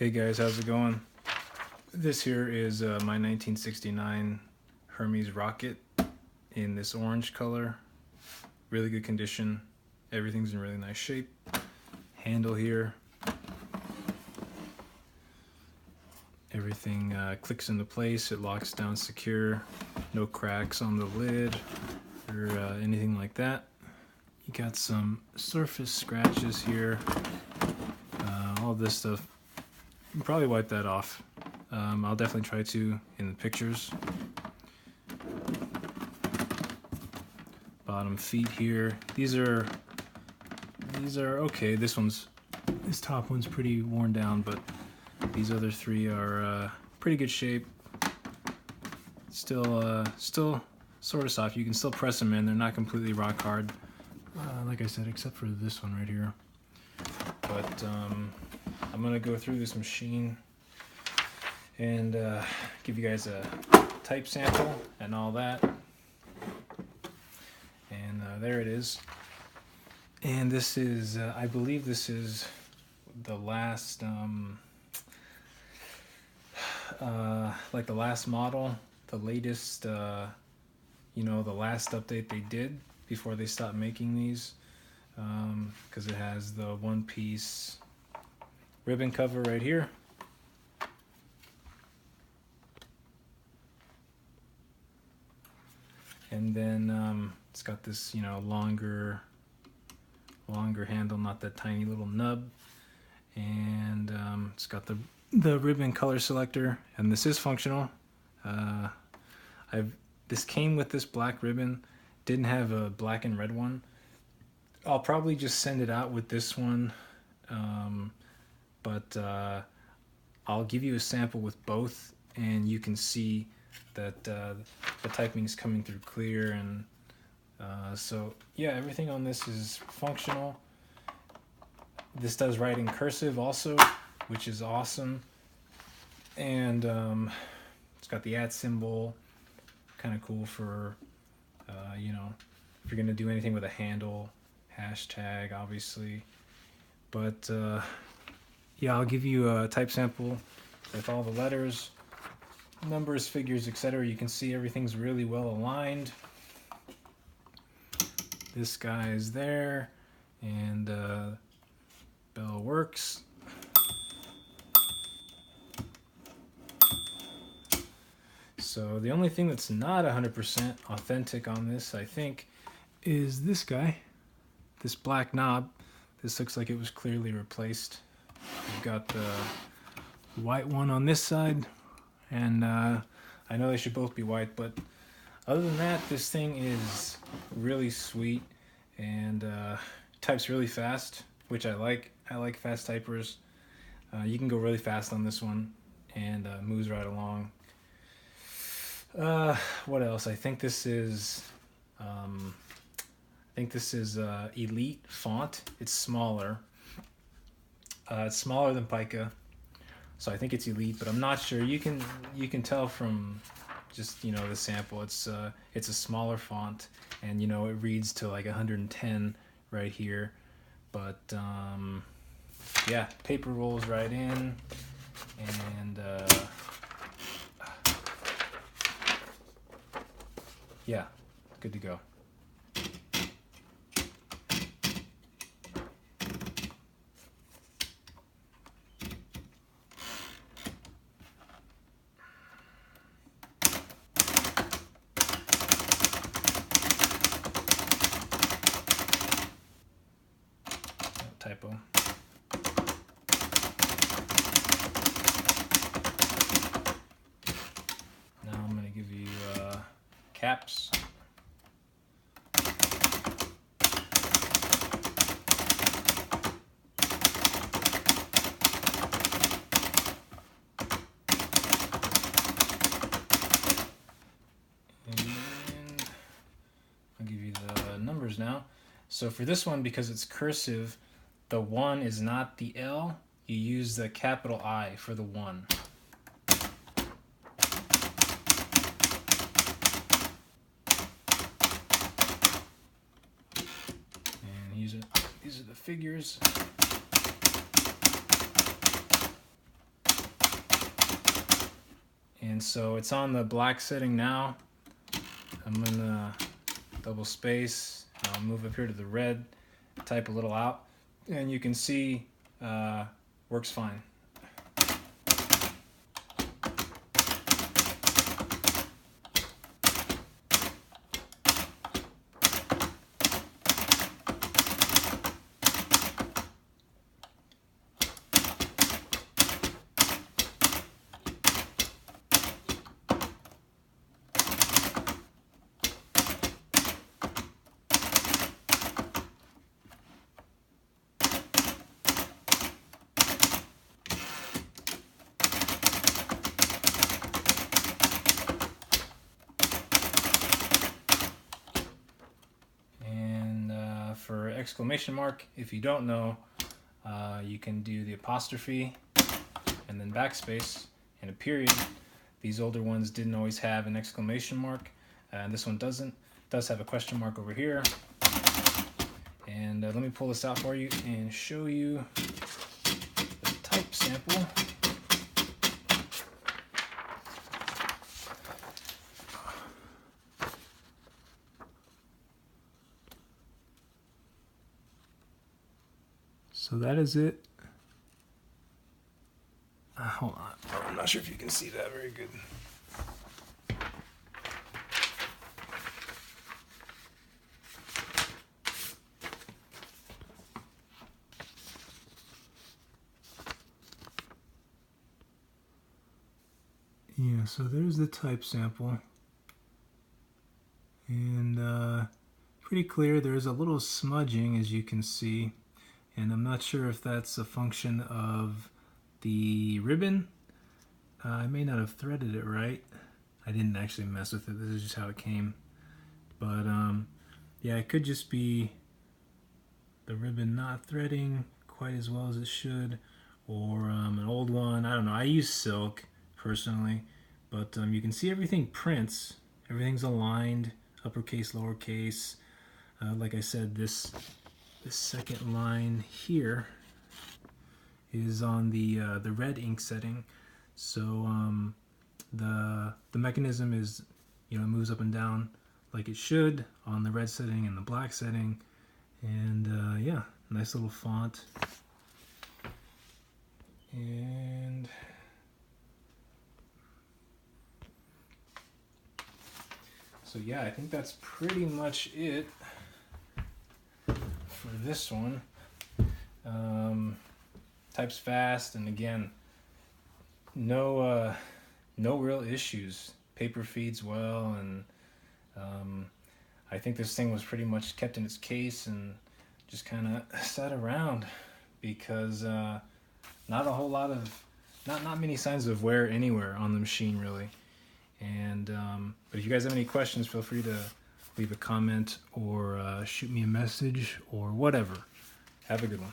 Hey guys, how's it going? This here is my 1969 Hermes rocket in this orange color. Really good condition. Everything's in really nice shape. Handle here. Everything clicks into place. It locks down secure. No cracks on the lid or anything like that. You got some surface scratches here. All this stuff. You can probably wipe that off. I'll definitely try to in the pictures. Bottom feet here. These are okay. This top one's pretty worn down, but these other three are pretty good shape. Still sort of soft. You can still press them in. They're not completely rock hard, like I said, except for this one right here. But I'm gonna go through this machine and give you guys a type sample and all that. And there it is. And this is, I believe this is the last, like the last model, the latest, the last update they did before they stopped making these. Because it has the one-piece ribbon cover right here. And then it's got this, longer handle, not that tiny little nub. And it's got the ribbon color selector, and this is functional. This came with this black ribbon, didn't have a black and red one. I'll probably just send it out with this one, but I'll give you a sample with both, and you can see that the typing is coming through clear. And so yeah, everything on this is functional. This does write in cursive also, which is awesome. And it's got the @ symbol, kind of cool for if you're gonna do anything with a handle, hashtag obviously. But yeah, I'll give you a type sample with all the letters, numbers, figures, etc. You can see everything's really well aligned. This guy is there, and bell works. So the only thing that's not 100% authentic on this, I think, is this guy, this black knob. This looks like it was clearly replaced. We've got the white one on this side, and I know they should both be white, but other than that, this thing is really sweet and types really fast, which I like. I like fast typers. You can go really fast on this one, and moves right along. What else? I think this is Elite font. It's smaller. It's smaller than Pica, so I think it's Elite, but I'm not sure. You can tell from just the sample. It's a smaller font, and it reads to like 110 right here. But yeah, paper rolls right in, and yeah, good to go. Typo. Now I'm going to give you caps. And I'll give you the numbers now. So for this one, because it's cursive, the 1 is not the L. You use the capital I for the 1. And these are the figures. And so it's on the black setting now. I'm gonna double space, I'll move up here to the red, type a little out, and you can see works fine. For exclamation mark, if you don't know, you can do the apostrophe and then backspace and a period. These older ones didn't always have an exclamation mark, and this one doesn't. It does have a question mark over here. And let me pull this out for you and show you the type sample. So that is it. Hold on. Oh, I'm not sure if you can see that very good. Yeah, so there's the type sample. And pretty clear. There's a little smudging, as you can see. And I'm not sure if that's a function of the ribbon. I may not have threaded it right. I didn't actually mess with it. This is just how it came. But yeah, it could just be the ribbon not threading quite as well as it should, or an old one. I don't know. I use silk personally, but you can see everything prints. Everything's aligned, uppercase, lowercase. Like I said, this second line here is on the red ink setting, so the mechanism is, moves up and down like it should on the red setting and the black setting, and yeah, nice little font. And so yeah, I think that's pretty much it for this one. Types fast, and again, no real issues. Paper feeds well, and I think this thing was pretty much kept in its case and just kind of sat around because not a whole lot of, not many signs of wear anywhere on the machine really. And but if you guys have any questions, feel free to leave a comment or shoot me a message or whatever. Have a good one.